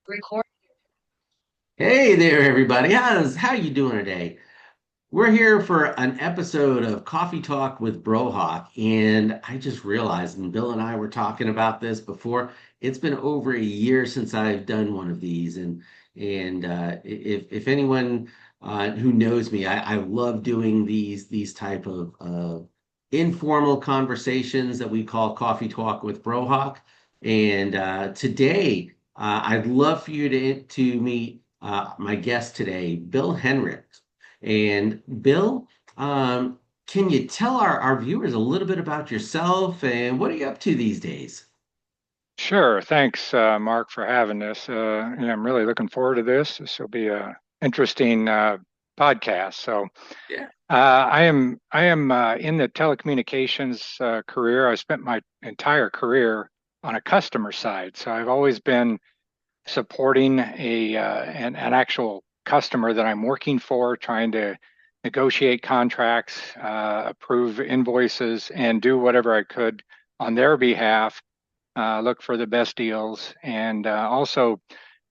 Record. Hey there, everybody. How you doing today? We're here for an episode of Coffee Talk with Brohawk, and I just realized, and Bill and I were talking about this before. It's been over a year since I've done one of these, and if anyone who knows me, I love doing these type of informal conversations that we call Coffee Talk with Brohawk. And today, I'd love for you to meet my guest today, Bill Henrich. And Bill, can you tell our viewers a little bit about yourself and what are you up to these days? Sure. Thanks, Mark, for having this. Yeah, I'm really looking forward to this. This will be a interesting podcast. Yeah. I am in the telecommunications career. I spent my entire career on a customer side, so I've always been supporting an actual customer that I'm working for, trying to negotiate contracts, approve invoices, and do whatever I could on their behalf, look for the best deals, and also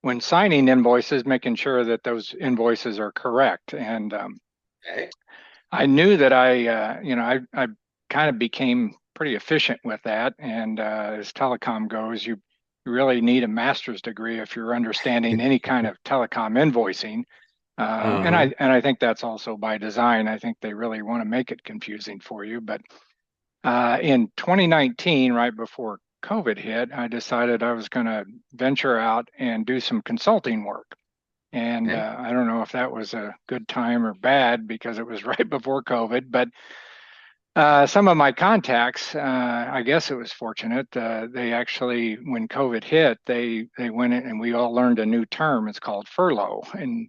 when signing invoices, making sure that those invoices are correct. And Okay. I knew that I kind of became pretty efficient with that. And as telecom goes, you really need a master's degree if you're understanding any kind of telecom invoicing. Uh-huh. And I think that's also by design. I think they really want to make it confusing for you. But in 2019, right before COVID hit, I decided I was going to venture out and do some consulting work. And Okay. I don't know if that was a good time or bad because it was right before COVID, but some of my contacts, I guess it was fortunate. They actually, when COVID hit, they went in and we all learned a new term. It's called furlough, and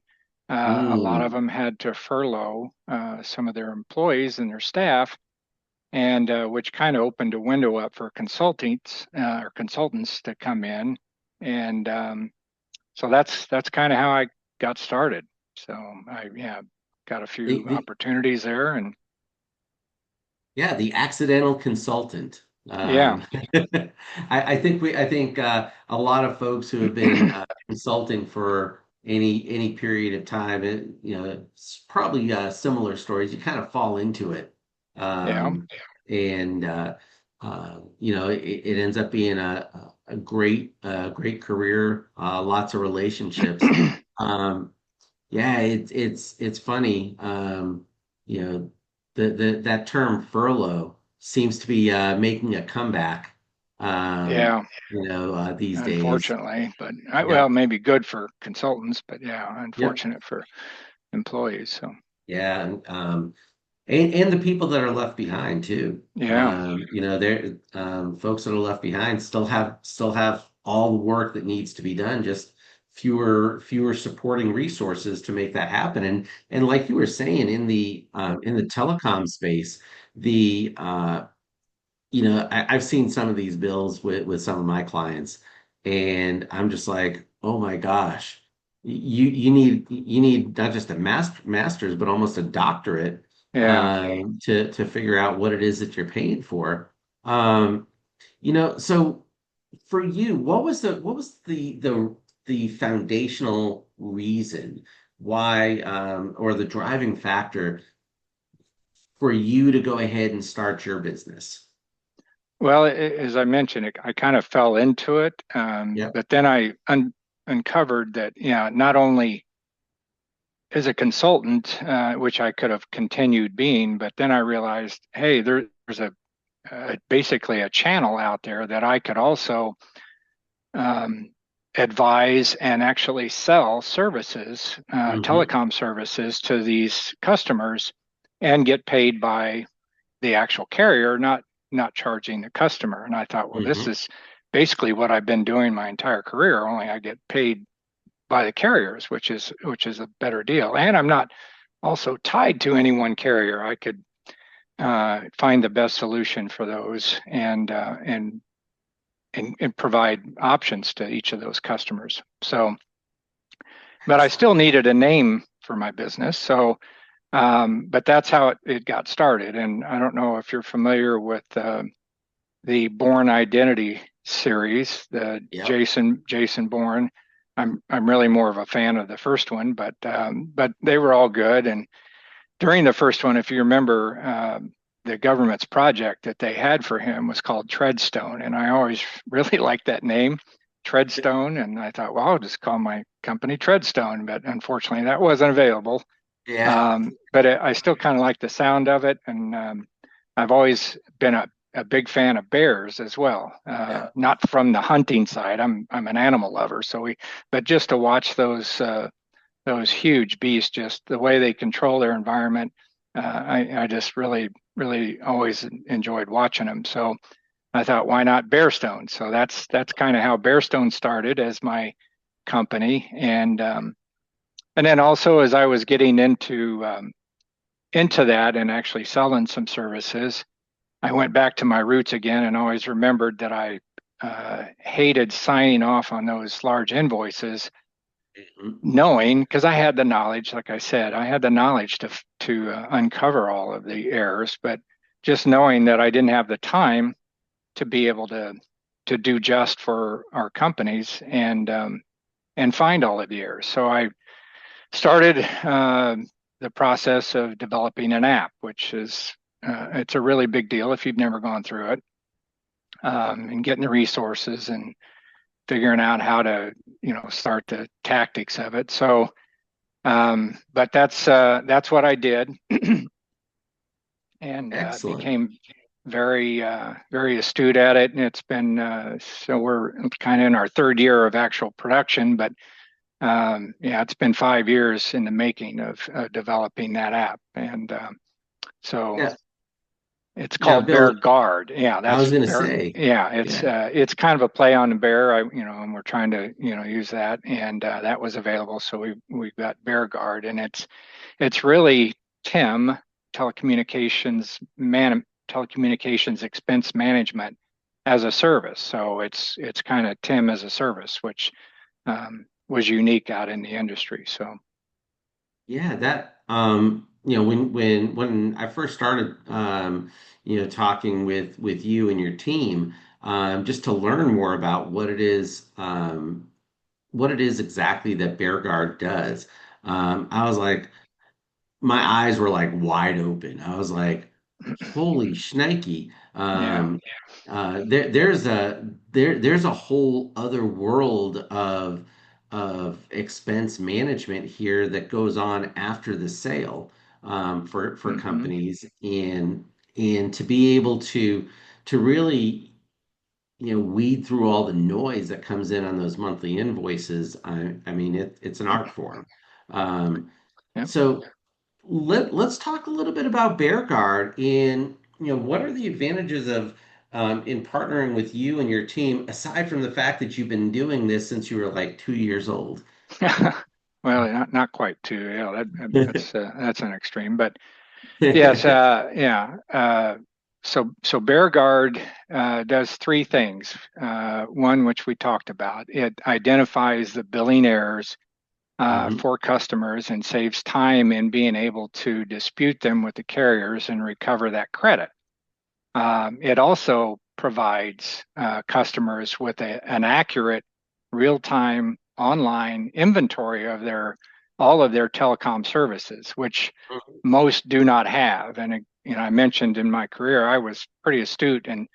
a lot of Mm. them had to furlough some of their employees and their staff, and which kind of opened a window up for consultants to come in, and so that's kind of how I got started. So I yeah got a few The opportunities there, and Yeah, the accidental consultant. yeah. I think a lot of folks who have been consulting for any period of time, it's probably similar stories. You kind of fall into it, Yeah. and it ends up being a great career, lots of relationships. Um, yeah, it's funny. You know, that term furlough seems to be making a comeback. Um, Yeah, these days. unfortunately, but well, Yep. maybe good for consultants, but yeah, Yep. unfortunate for employees. So Yeah. And the people that are left behind too. yeah, They're folks that are left behind still have all the work that needs to be done, just fewer supporting resources to make that happen. And like you were saying in the telecom space, the I've seen some of these bills with some of my clients, and I'm just like, oh my gosh, you need not just a master's, but almost a doctorate yeah. to figure out what it is that you're paying for. So for you, what was the foundational reason why or the driving factor for you to go ahead and start your business? Well, as I mentioned, I kind of fell into it, Yep. but then I uncovered that, yeah, not only as a consultant, which I could have continued being, but then I realized, hey, there's basically a channel out there that I could also um, advise and actually sell services, Hmm. telecom services to these customers and get paid by the actual carrier, not charging the customer. And I thought, well, this Hmm. is basically what I've been doing my entire career, only I get paid by the carriers, which is a better deal. And I'm not also tied to any one carrier. I could find the best solution for those and provide options to each of those customers. So, but I still needed a name for my business. So, but that's how it got started. And I don't know if you're familiar with the Bourne Identity series, the Yep. Jason Bourne. I'm really more of a fan of the first one, but they were all good. And during the first one, if you remember, the government's project that they had for him was called Treadstone, and I always really liked that name, Treadstone. And I thought, well, I'll just call my company Treadstone. But unfortunately, that wasn't available. Yeah, But I still kind of like the sound of it, and I've always been a big fan of bears as well. yeah, Not from the hunting side. I'm an animal lover, but just to watch those huge beasts, just the way they control their environment, I just really always enjoyed watching them. So I thought, why not Bearstone? So that's kind of how Bearstone started as my company, and then also as I was getting into that and actually selling some services, I went back to my roots again and always remembered that I hated signing off on those large invoices, mhm, knowing because I had the knowledge, like I said, I had the knowledge to uncover all of the errors, but just knowing that I didn't have the time to be able to do just for our companies and find all of the errors. So I started the process of developing an app, which is it's a really big deal if you've never gone through it, and getting the resources and figuring out how to start the tactics of it. So, but that's what I did, and excellent. became very astute at it. And it's been so we're kind of in our third year of actual production, but yeah, it's been 5 years in the making of developing that app, and so Yeah. it's Now, called Bill, Bear Guard. Yeah, I that's was going to Bear. say, Yeah, yeah, it's kind of a play on the bear. And we're trying to use that, and that was available, so we've got Bear Guard, and it's really Tim telecommunications expense management as a service. So it's kind of Tim as a service, which was unique out in the industry. So. yeah, that when I first started talking with you and your team, just to learn more about what it is exactly that BearGuard does. I was like, my eyes were like wide open. I was like, holy shnikey. Yeah. There's a whole other world of expense management here that goes on after the sale, for Hmm. companies, and to be able to really weed through all the noise that comes in on those monthly invoices. I mean, it's an art form. Um, Yep. so let's talk a little bit about BearGuard and what are the advantages of in partnering with you and your team aside from the fact that you've been doing this since you were like 2 years old. Well, not quite two. Yeah, that's an extreme, but yes, yeah. So Bear Guard does three things. One, which we talked about, it identifies the billing errors Hmm. for customers and saves time in being able to dispute them with the carriers and recover that credit. It also provides customers with an accurate, real-time online inventory of all of their telecom services, which most do not have. And I mentioned in my career I was pretty astute, and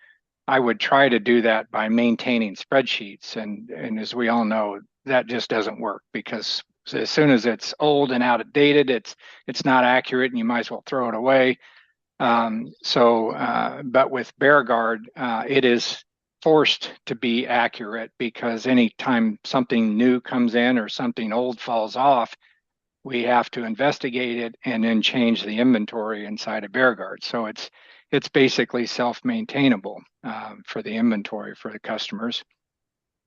I would try to do that by maintaining spreadsheets. And as we all know, that just doesn't work because as soon as it's old and outdated, it's not accurate, and you might as well throw it away. But with BearGuard, it is forced to be accurate because anytime something new comes in or something old falls off, we have to investigate it and then change the inventory inside of BearGuard. So it's basically self-maintainable for the inventory for the customers.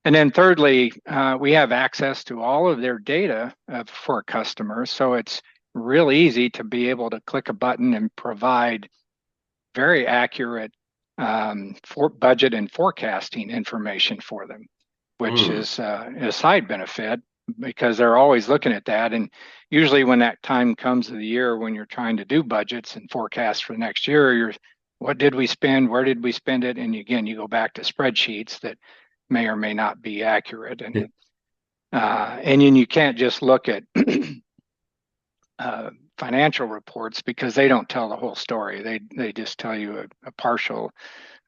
And then thirdly, we have access to all of their data for customers. So it's real easy to be able to click a button and provide very accurate for budget and forecasting information for them, which Mm. is a side benefit because they're always looking at that. And usually, when that time comes of the year when you're trying to do budgets and forecasts for next year, what did we spend? Where did we spend it? And again, you go back to spreadsheets that may or may not be accurate. And And then you can't just look at uh, financial reports because they don't tell the whole story. They just tell you a partial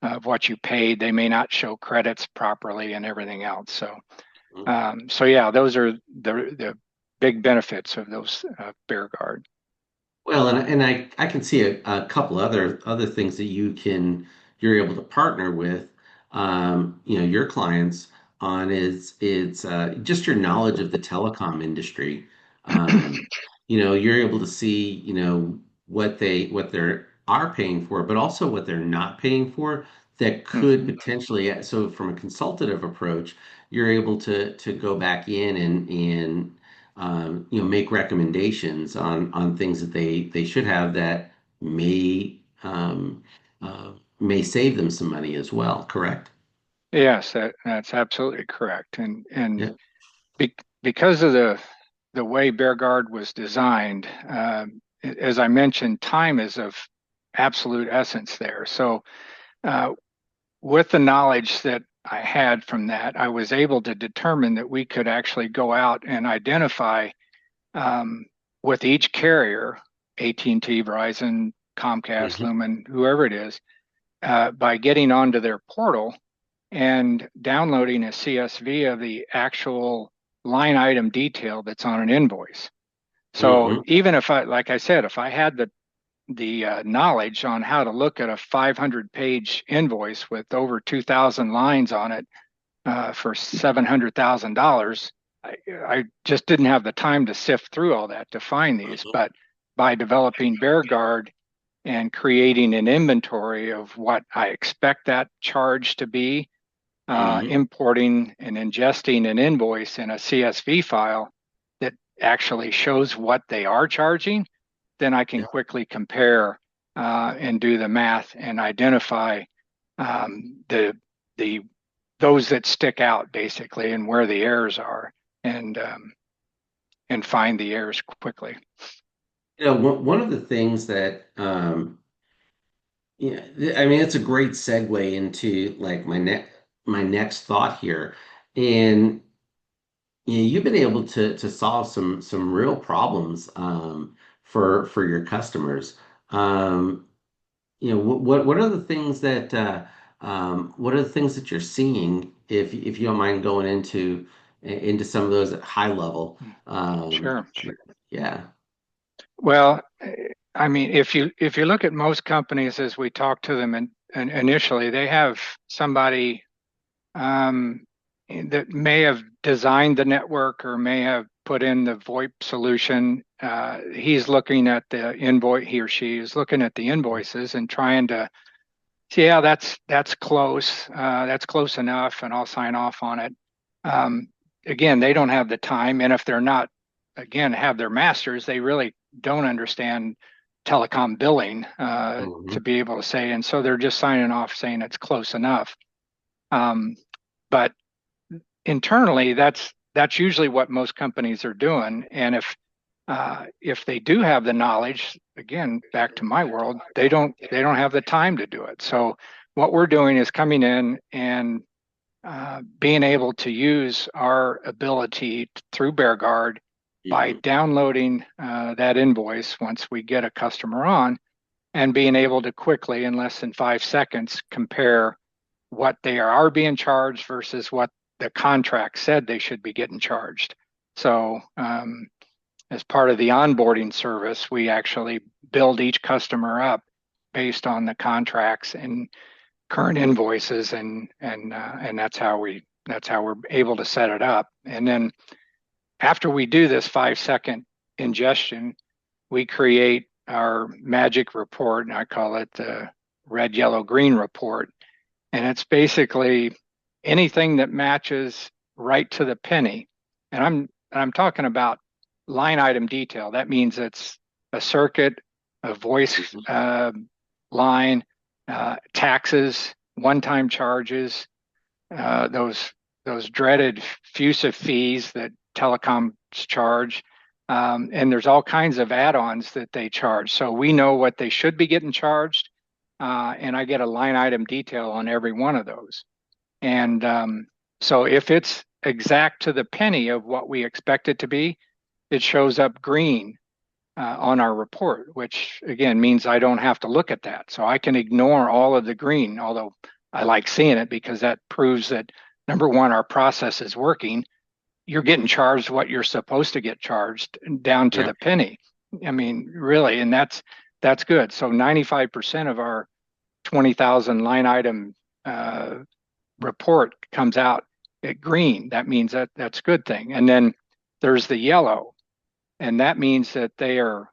of what you paid. They may not show credits properly and everything else. So yeah, those are the big benefits of those Bear Guard. Well, and I can see a couple other things that you're able to partner with, your clients on is just your knowledge of the telecom industry. Um, you're able to see, what they are paying for, but also what they're not paying for that could Hmm. potentially. So from a consultative approach, you're able to go back in and make recommendations on things that they should have that may may save them some money as well. Correct? Yes, that's absolutely correct. And Yeah. because of the way Bear Guard was designed, as I mentioned, time is of absolute essence there. So uh, with the knowledge that I had from that, I was able to determine that we could actually go out and identify um, with each carrier, AT&T, Verizon, Comcast, Hmm. Lumen, whoever it is, by getting onto their portal and downloading a CSV of the actual line item detail that's on an invoice. So Hmm. even if I, like I said, if I had the knowledge on how to look at a 500-page invoice with over 2,000 lines on it for $700,000, I just didn't have the time to sift through all that to find these. Hmm. But by developing BearGuard and creating an inventory of what I expect that charge to be, Hmm. importing and ingesting an invoice in a CSV file that actually shows what they are charging, then I can Yeah. quickly compare and do the math and identify the the those that stick out basically and where the errors are and um, and find the errors quickly. One of the things that I mean, it's a great segue into like my next thought here, and you've been able to solve some real problems for your customers. Um, what are the things that what are the things that you're seeing if you don't mind going into some of those at high level? Sure. Yeah. Well, I mean, if you look at most companies as we talk to them and initially, they have somebody um, that may have designed the network or may have put in the VoIP solution. He's looking at the invoice, he or she is looking at the invoices and trying to see, yeah, that's close. That's close enough, and I'll sign off on it. Um, again, they don't have the time, and if they're not, again, have their masters, they really don't understand telecom billing to Hmm. be able to say, and so they're just signing off saying it's close enough. Um, but internally, that's usually what most companies are doing. And if they do have the knowledge, again, back to my world, they don't have the time to do it. So what we're doing is coming in and being able to use our ability through BearGuard by Hmm. downloading that invoice once we get a customer on and being able to quickly, in less than 5 seconds, compare what they are being charged versus what the contract said they should be getting charged. So, as part of the onboarding service, we actually build each customer up based on the contracts and current invoices, and that's how we're able to set it up. And then after we do this 5 second ingestion, we create our magic report, and I call it the red, yellow, green report. And it's basically anything that matches right to the penny. And I'm talking about line item detail. That means it's a circuit, a voice Hmm. line, taxes, one-time charges, those dreaded FUSA fees that telecoms charge. And there's all kinds of add-ons that they charge. So we know what they should be getting charged, and I get a line item detail on every one of those. And so if it's exact to the penny of what we expect it to be, it shows up green on our report, which again means I don't have to look at that. So I can ignore all of the green, although I like seeing it because that proves that number one, our process is working. You're getting charged what you're supposed to get charged down to Yeah. the penny. I mean, really, and that's good. So 95% of our 20,000 line item uh, report comes out at green. That means that that's a good thing. And then there's the yellow, and that means that they are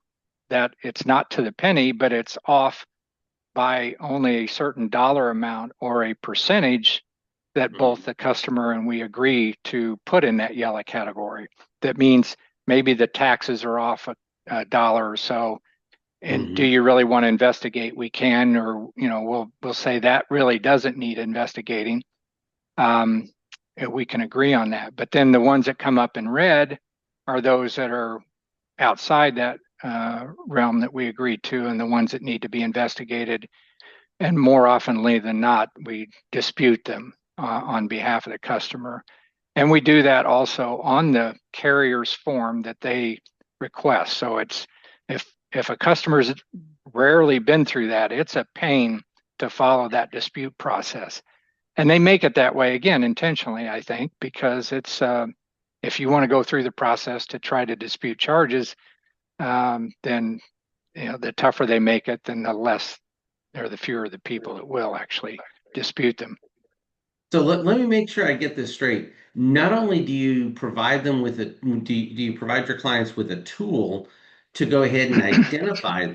that it's not to the penny, but it's off by only a certain dollar amount or a percentage that both Mhm. the customer and we agree to put in that yellow category. That means maybe the taxes are off a dollar or so. And do Mhm. you really want to investigate? We can, or we'll say that really doesn't need investigating. Um, we can agree on that. But then the ones that come up in red are those that are outside that realm that we agreed to, and the ones that need to be investigated. And more oftenly than not, we dispute them on behalf of the customer. And we do that also on the carrier's form that they request. So it's if a customer's rarely been through that, it's a pain to follow that dispute process. And they make it that way again intentionally, I think, because it's if you want to go through the process to try to dispute charges, then the tougher they make it, then the less or the fewer the people that will actually dispute them. So let me make sure I get this straight. Not only do you provide them with do you provide your clients with a tool to go ahead and identify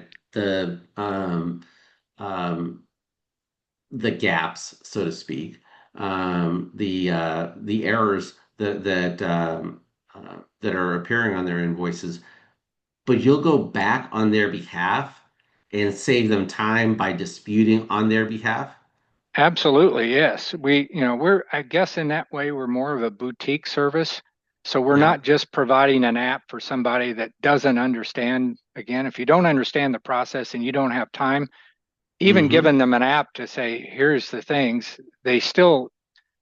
um, the gaps, so to speak, the errors that are appearing on their invoices, but you'll go back on their behalf and save them time by disputing on their behalf. Absolutely, yes. We're, I guess in that way, we're more of a boutique service. So we're Yeah. not just providing an app for somebody that doesn't understand. Again, if you don't understand the process and you don't have time, even Mm-hmm. giving them an app to say, here's the things, they still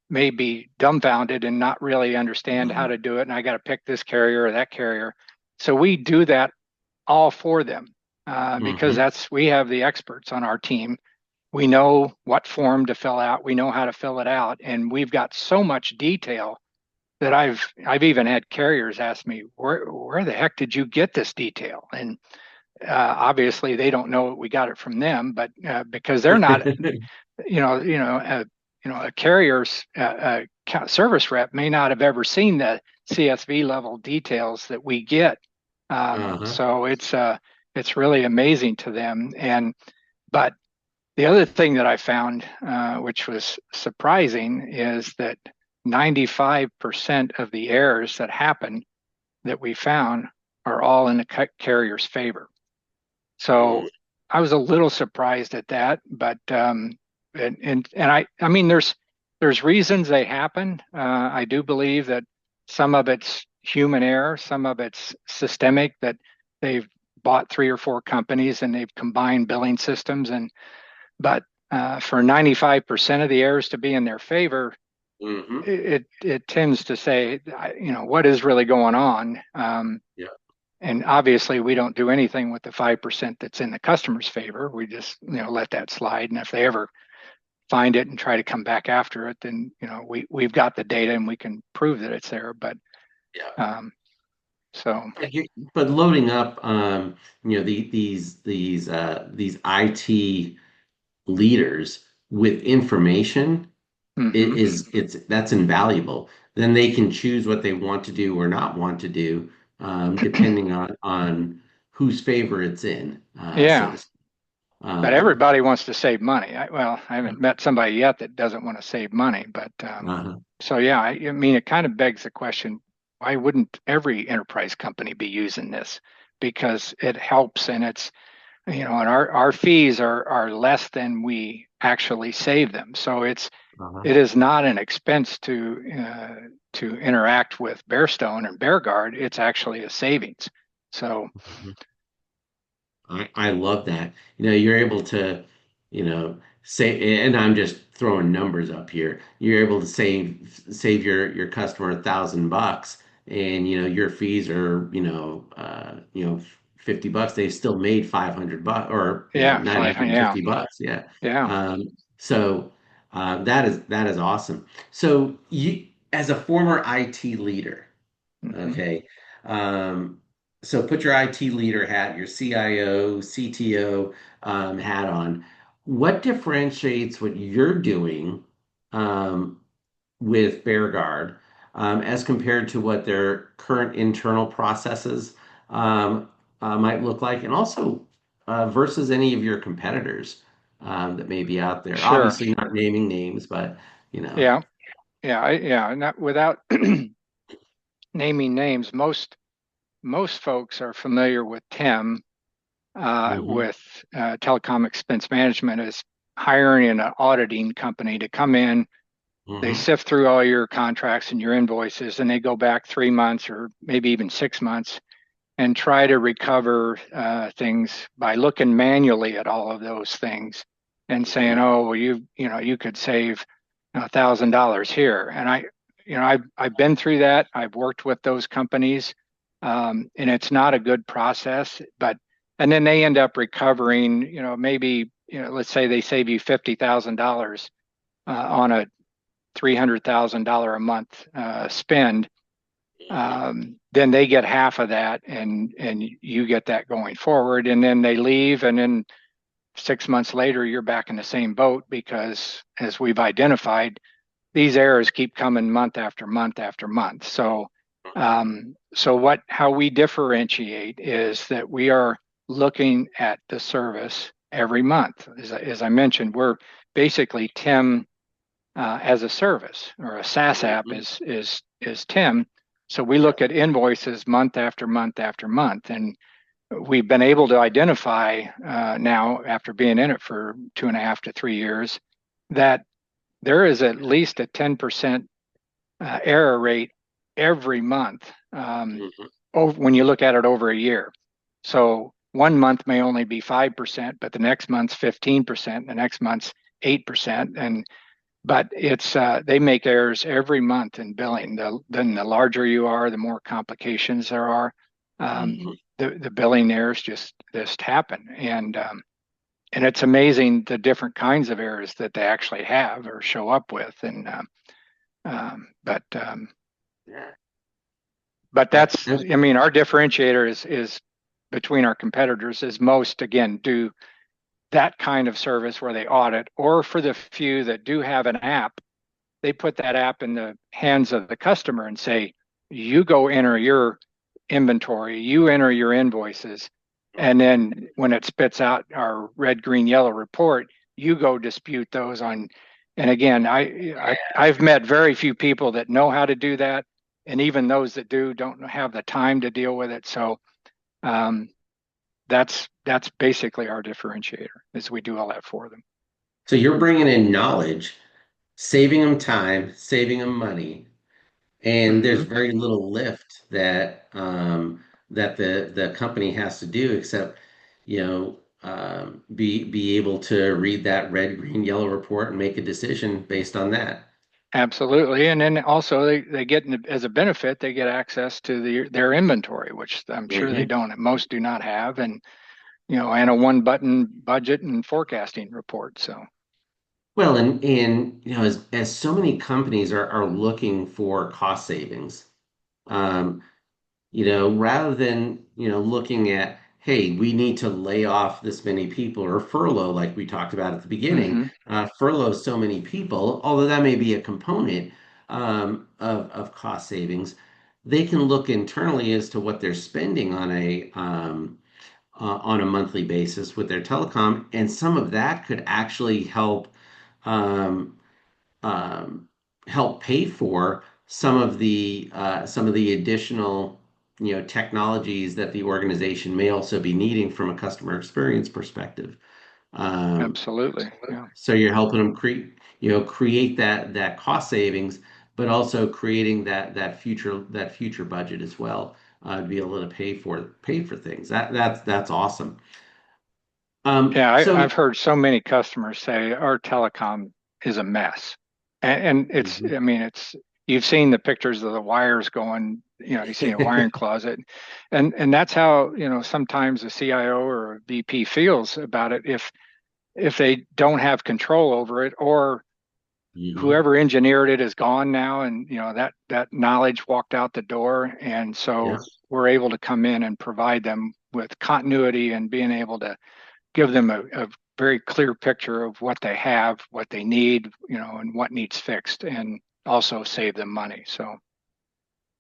may be dumbfounded and not really understand how to do it. And I got to pick this carrier or that carrier. So we do that all for them because Mm-hmm. we have the experts on our team. We know what form to fill out. We know how to fill it out, and we've got so much detail that I've even had carriers ask me, where the heck did you get this detail? And obviously they don't know we got it from them, but because they're not, you know, you know, uh, a carrier's service rep may not have ever seen the CSV level details that we get. Uh-huh. So it's really amazing to them. And but the other thing that I found, which was surprising, is that 95% of the errors that happen that we found are all in the carrier's favor. So Mm. I was a little surprised at that, but and I mean there's reasons they happen. I do believe that some of it's human error, some of it's systemic that they've bought three or four companies and they've combined billing systems and but for 95% of the errors to be in their favor, Mm-hmm. it tends to say, what is really going on. Yeah. And obviously, we don't do anything with the 5% that's in the customer's favor. We just, let that slide. And if they ever find it and try to come back after it, then, we've got the data and we can prove that it's there. But Yeah. um, so, But loading up, these IT leaders with information mhm. it's that's invaluable. Then they can choose what they want to do or not want to do, depending on whose favor it's in, so Yeah. to speak. But Um, everybody wants to save money. I haven't met somebody yet that doesn't want to save money. But uh-huh, so, yeah, I mean, it kind of begs the question, why wouldn't every enterprise company be using this? Because it helps and and our fees are less than we actually save them. So uh-huh. it is not an expense to interact with Bearstone and BearGuard. It's actually a savings. So, Mhm. I love that. You're able to, say, and I'm just throwing numbers up here. You're able to save your customer $1,000, and your fees are $50. They still made $500, or Yeah, 500. Yeah, 950 bucks. Yeah. yeah. Um, so that is awesome. So you, as a former IT leader, Hmm. okay. Um, so put your IT leader hat, your CIO, CTO hat on. What differentiates what you're doing um, with BearGuard as compared to what their current internal processes might look like, and also versus any of your competitors that may be out there? Sure. Obviously, not naming names, but you know. Yeah, yeah, yeah. Not without naming names. Most folks are familiar with TEM, Hmm. with telecom expense management, as hiring an auditing company to come in. They Hmm. sift through all your contracts and your invoices, and they go back 3 months or maybe even 6 months and try to recover things by looking manually at all of those things and saying, Hmm. "Oh, well, you could save $1,000 here." And I've been through that. I've worked with those companies, and it's not a good process. And then they end up recovering. Maybe let's say they save you $50,000 on a $300,000 a month spend. Then they get half of that, and you get that going forward. And then they leave, and then 6 months later, you're back in the same boat because, as we've identified, these errors keep coming month after month after month. How we differentiate is that we are looking at the service every month. As I mentioned, we're basically TIM as a service, or a SaaS app Hmm. is TIM. So we Yeah. look at invoices month after month after month, and we've been able to identify now, after being in it for 2.5 to 3 years, that there is at least a 10% error rate every month, Hmm. when you look at it over a year. So one month may only be 5%, but the next month's 15%, the next month's 8%. But it's they make errors every month in billing. Then the larger you are, the more complications there are. Um, Hmm. the billing errors just happen, and it's amazing the different kinds of errors that they actually have or show up with. And but Yeah. but Uh, that's, I mean, our differentiator is between our competitors is most, again, do that kind of service where they audit, or for the few that do have an app, they put that app in the hands of the customer and say, you go enter your inventory, you enter your invoices, and then when it spits out our red, green, yellow report, you go dispute those on. And again, I've met very few people that know how to do that, and even those that do don't have the time to deal with it. So um, that's basically our differentiator, is we do all that for them. So you're bringing in knowledge, saving them time, saving them money, and there's Hmm. very little lift that the company has to do except, be able to read that red, green, yellow report and make a decision based on that. Absolutely. And then also they get, as a benefit, they get access to their inventory, which I'm sure they Hmm. don't, most do not have, and a one button budget and forecasting report. So, Well, and as so many companies are looking for cost savings, um, rather than, looking at, hey, we need to lay off this many people or furlough, like we talked about at the beginning, hmm, furlough so many people, although that may be a component of cost savings, they can look internally as to what they're spending on a monthly basis with their telecom, and some of that could actually um, um, help pay for some of the additional technologies that the organization may also be needing from a customer experience perspective. Um, absolutely. Yeah. so you're helping them create that cost savings, but also creating that future budget as well, to be able to pay for things. That's awesome. Yeah. So I've heard so many customers say our telecom is a mess. And it's, Mhm. I mean, it's, you've seen the pictures of the wires going, you see a wiring closet. And that's how, sometimes a CIO or a VP feels about it if they don't have control over it, or Mhm. whoever engineered it is gone now, and that knowledge walked out the door. And so Yeah. we're able to come in and provide them with continuity and being able to give them a very clear picture of what they have, what they need, and what needs fixed, and also save them money. So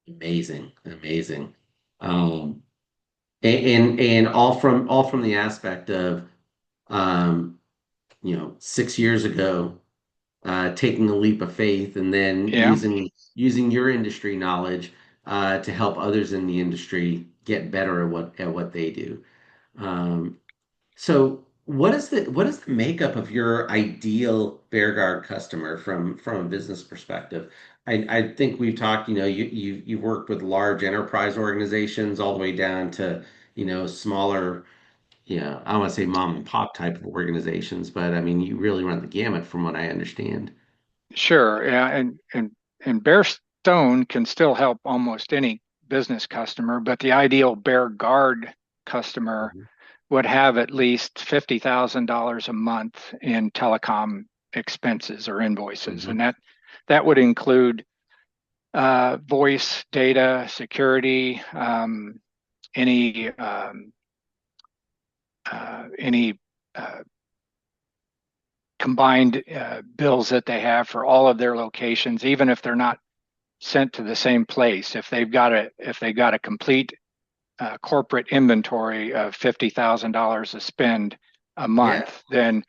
Amazing, amazing. Um, and all from the aspect of um, 6 years ago, taking the leap of faith and then yeah. using your industry knowledge to help others in the industry get better at what they do. Um, So what is the makeup of your ideal BearGuard customer from a business perspective? I think we've talked, you've worked with large enterprise organizations all the way down to, smaller, I don't want to say mom and pop type of organizations, but I mean you really run the gamut from what I understand. Sure. Yeah, and Bearstone can still help almost any business customer, but the ideal Bear Guard customer Mhm. would have at least $50,000 a month in telecom expenses or invoices, and Mhm. that would include voice, data, security, any any combined bills that they have for all of their locations, even if they're not sent to the same place. If they've got a complete corporate inventory of $50,000 to spend a Yeah. month, then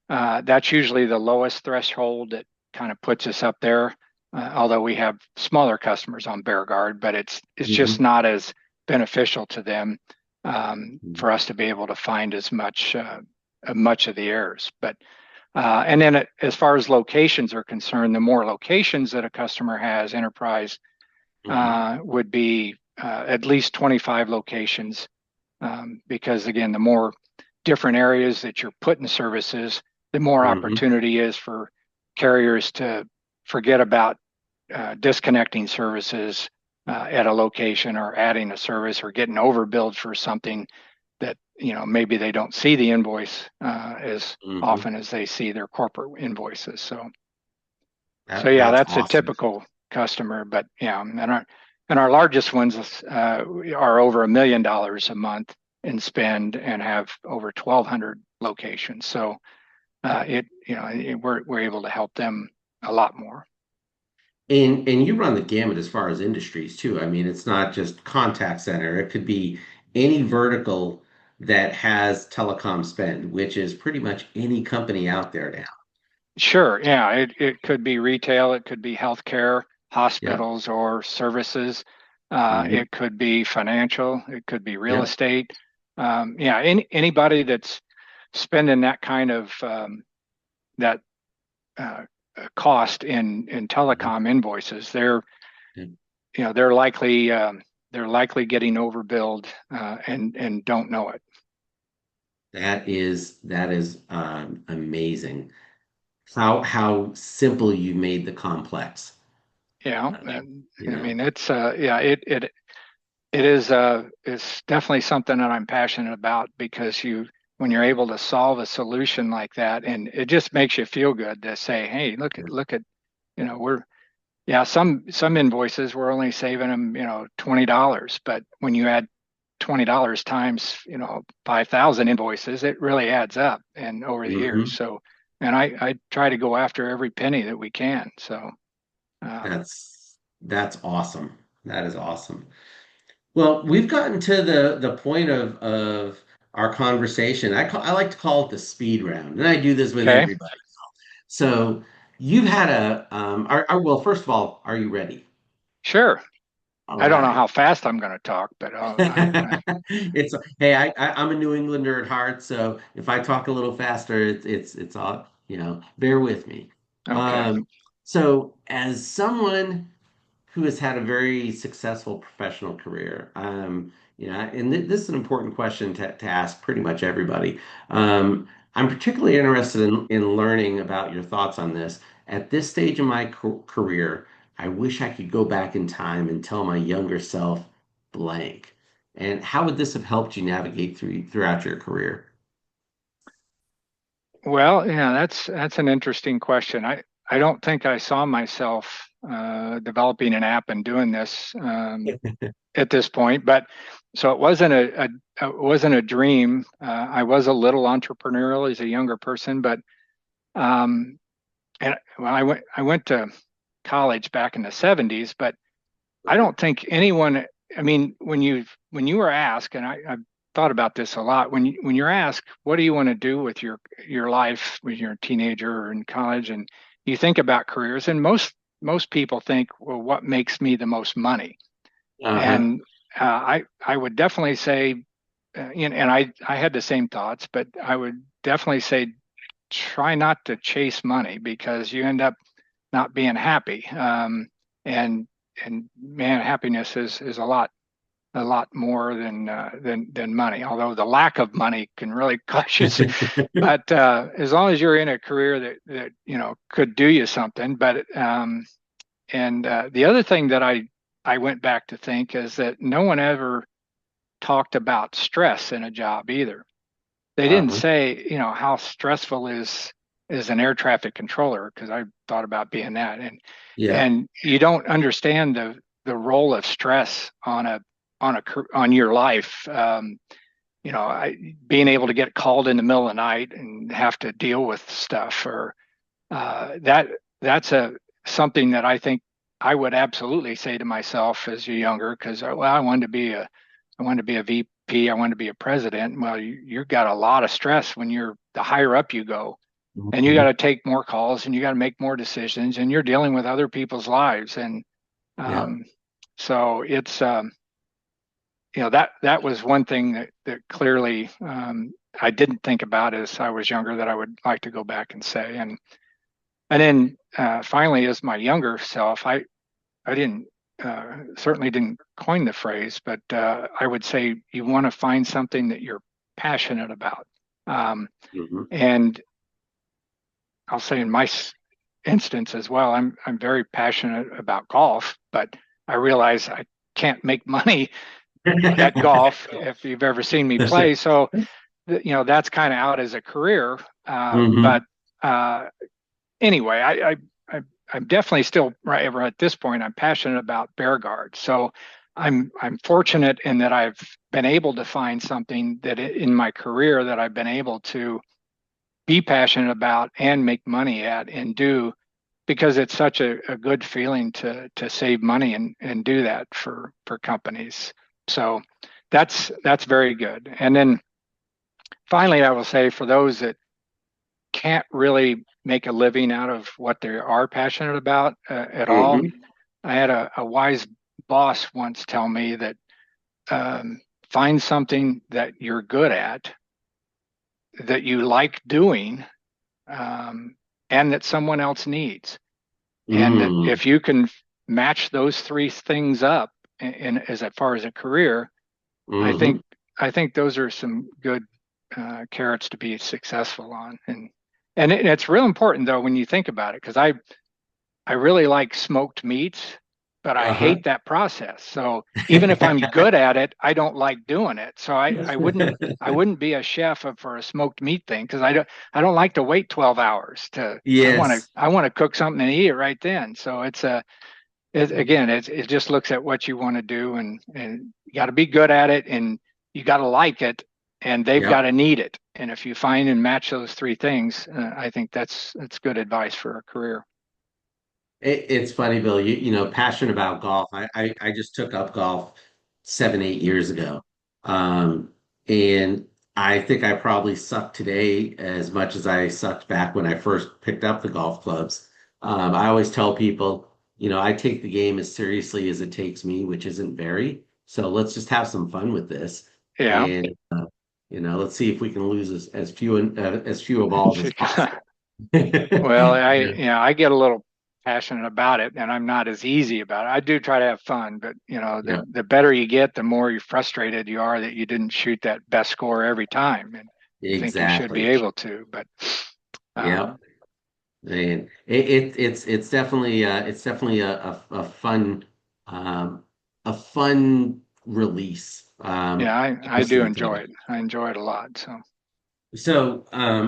that's usually the lowest threshold that kind of puts us up there. Although we have smaller customers on BearGuard, but it's just Hmm. not as beneficial to them Hmm. for us to be able to find much of the errors. But and then as far as locations are concerned, the more locations that a customer has, enterprise Hmm. would be at least 25 locations, because again, the more different areas that you're putting services, the more Hmm. opportunity is for carriers to forget about disconnecting services at a location, or adding a service, or getting overbilled for something that maybe they don't see the invoice as Hmm. often as they see their corporate invoices. So yeah, That's that's a awesome. typical customer. But yeah, and our largest ones are over $1 million a month in spend and have over 1,200 locations. So we're able to help them a lot more. And you run the gamut as far as industries too. I mean, it's not just contact center. It could be any vertical that has telecom spend, which is pretty much any company out there now. Sure, yeah, it could be retail, it could be healthcare, Yep. hospitals, or services. Hmm. It could be financial, it could be real Yep. estate. Yeah, anybody that's spending that kind of that uh, cost in Hmm. telecom invoices, Yep. they're likely getting overbilled and don't know it. That is amazing. How simple you made the complex. Yeah, Um, and you I know. mean it's definitely something that I'm passionate about, because when you're able to solve a solution like that, and it just makes you feel good to say, hey, look at we're yeah, some invoices we're only saving them, $20, but when you add $20 times, 5,000 invoices, it really adds up and over the years. Hmm. So, and I try to go after every penny that we can. So, um, That's awesome. That is awesome. Well, we've gotten to the point of our conversation. I like to call it the speed round, and I do this with okay, everybody. So you've had well, first of all, are you ready? sure. All I don't know right. how fast I'm going to talk, but It's hey, I'm a New Englander at heart, so if I talk a little faster, it's all, bear with me. okay. Um, so as someone who has had a very successful professional career, and this is an important question to ask pretty much everybody. I'm particularly interested in learning about your thoughts on this. At this stage of my career, I wish I could go back in time and tell my younger self blank. And how would this have helped you navigate throughout your career? Well, yeah, that's an interesting question. I don't think I saw myself developing an app and doing this at this point, but so it wasn't it wasn't a dream. I was a little entrepreneurial as a younger person, but um, and well, I went to college back in the 70s, but I don't think anyone. I mean, when you were asked, and I've thought about this a lot, when you're asked, what do you want to do with your life when you're a teenager or in college, and you think about careers, and most people think, well, what makes me the most money? Uh-huh. And I would definitely say, and I had the same thoughts, but I would definitely say try not to chase money because you end up not being happy. And and man, happiness is a lot more than money. Although the lack of money can really cause you. But as long as you're in a career that could do you something. But and the other thing that I went back to think is that no one ever talked about stress in a job either. They didn't Uh-huh. say, how stressful is an air traffic controller because I thought about being that, Yeah. and you don't understand the role of stress on your life. Being able to get called in the middle of the night and have to deal with stuff, or that's a something that I think I would absolutely say to myself as a younger, because I wanted to be I wanted to be a VP, I wanted to be a president. Well, you've got a lot of stress when you're the higher up you go, and you got Mhm. to take more calls and you got to make more decisions, and you're dealing with other people's lives, and Yeah. um, so it's that was one thing that clearly I didn't think about as I was younger that I would like to go back and say, and then finally as my younger self, I didn't certainly didn't coin the phrase, but I would say you want to find something that you're passionate about. Um, Hmm. and I'll say in my instance as well, I'm very passionate about golf, but I realize I can't make money at golf if you've ever seen me play. So that's kind of out as a career. But Hmm. uh, anyway, I I'm definitely still right at this point. I'm passionate about bear guards, so I'm fortunate in that I've been able to find something that in my career that I've been able to be passionate about and make money at and do because it's such a good feeling to save money and do that for companies. So that's very good. And then finally, I will say for those that can't really make a living out of what they are passionate about at all. Hmm. I had a wise boss once tell me that find something that you're good at, that you like doing, um, and that someone else needs. And that Mm. if you can match those three things up as far as a career, I think Hmm. I think those are some good carrots to be successful on. And it's real important though when you think about it, because I really like smoked meats, but I Uh-huh. hate that process. So even if I'm good at it, I don't like doing it. So I wouldn't be a chef for a smoked meat thing because I don't like to wait 12 hours to Yes. I want to cook something and eat it right then. So again, it just looks at what you want to do, and you got to be good at it, and you got to like it, and they've got Yep. to need it. And if you find and match those three things, I think that's good advice for a career. It's funny, Bill. Passionate about golf. I just took up golf 7, 8 years ago. Um, and I think I probably suck today as much as I sucked back when I first picked up the golf clubs. I always tell people, I take the game as seriously as it takes me, which isn't very. So let's just have some fun with this. Yeah. And, let's see if we can lose as few balls as possible. Well, Yeah. I get a little passionate about it, and I'm not as easy about it. I do try to have fun, but Yeah. the better you get, the more you frustrated you are that you didn't shoot that best score every time. think you should be Exactly. able to. But Yep. um, And it's definitely a fun a fun release yeah, I most of do the enjoy time. it. I enjoy it a lot. So So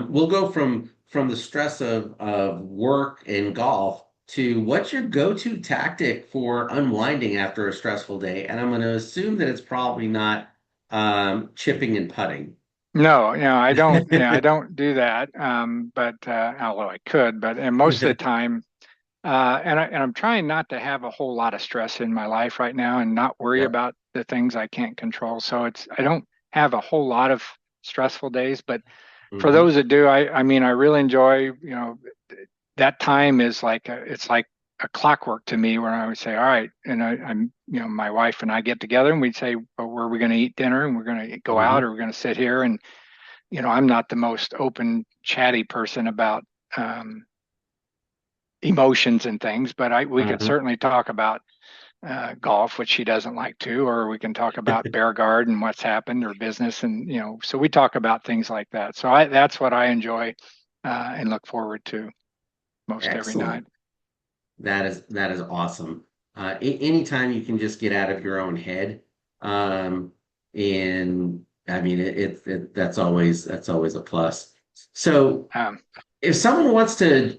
we'll go from the stress of work and golf to what's your go-to tactic for unwinding after a stressful day? And I'm going to assume that it's probably not chipping and putting. no, I don't. Yeah, I don't do that. But although I could, but and most of the time. And I'm trying not to have a whole lot of stress in my life right now and not worry Yep. about the things I can't control. So I don't have a whole lot of stressful days, but for Hmm. those that do, I mean, I really enjoy, that time is it's like a clockwork to me where I would say, all right, and I'm, my wife and I get together and we'd say, well, where are we going to eat dinner? And we're going to go out Hmm. or we're going to sit here. And, I'm not the most open, chatty person about, um, emotions and things, but we could Uh-huh. certainly talk about golf, which she doesn't like to, or we can talk about bear guard and what's happened or business, and so we talk about things like that. So that's what I enjoy and look forward to most every night. Excellent. That is awesome. Anytime you can just get out of your own head, um, and I mean that's always a plus. So Um, if someone wants to,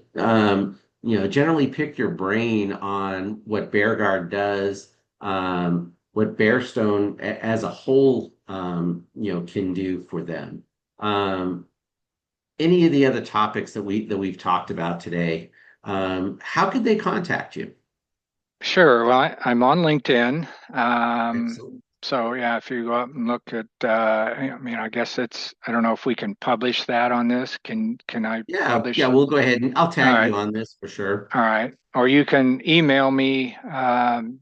generally pick your brain on what BearGuard does, what Bearstone as a whole, can do for them. Um, any of the other topics that we've talked about today, how could they contact you? sure. Well, I'm on LinkedIn. Excellent. So yeah, if you go up and look at, I mean, I guess I don't know if we can publish that on this. Can I Yeah, yeah, publish? we'll go ahead and I'll All tag right. you on this for sure. All right. Or you can email me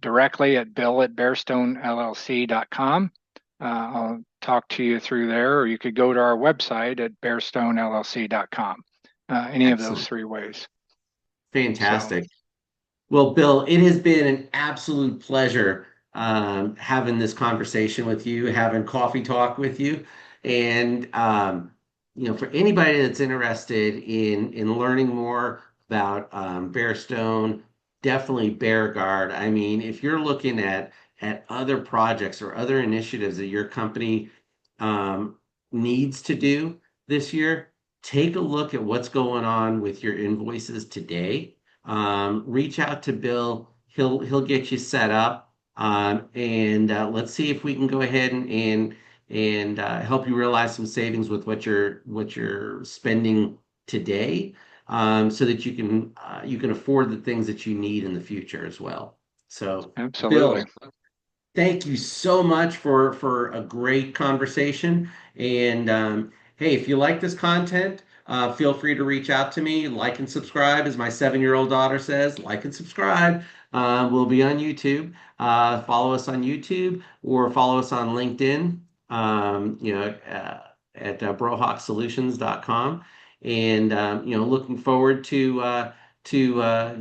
directly at bill@bearstonellc.com. I'll talk to you through there, or you could go to our website at bearstonellc.com. Any of those Excellent. three ways. So Fantastic. Well, Bill, it has been an absolute pleasure having this conversation with you, having coffee talk with you, and for anybody that's interested in learning more about Bearstone, definitely Bear Guard. I mean, if you're looking at other projects or other initiatives that your company um, needs to do this year, take a look at what's going on with your invoices today. Reach out to Bill. He'll get you set up, and let's see if we can go ahead and help you realize some savings with what you're spending today, so that you can afford the things that you need in the future as well. So, absolutely. Bill, thank you so much for a great conversation. And hey, if you like this content, feel free to reach out to me. Like and subscribe, as my 7-year-old daughter says. Like and subscribe. We'll be on YouTube. Follow us on YouTube or follow us on LinkedIn. At brohawksolutions.com. And looking forward to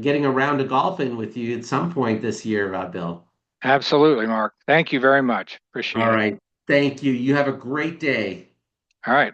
getting around to golfing with you at some point this year, Bill. Absolutely, Mark. Thank you very much. All Appreciate it. right. Thank you. You have a great day. All right.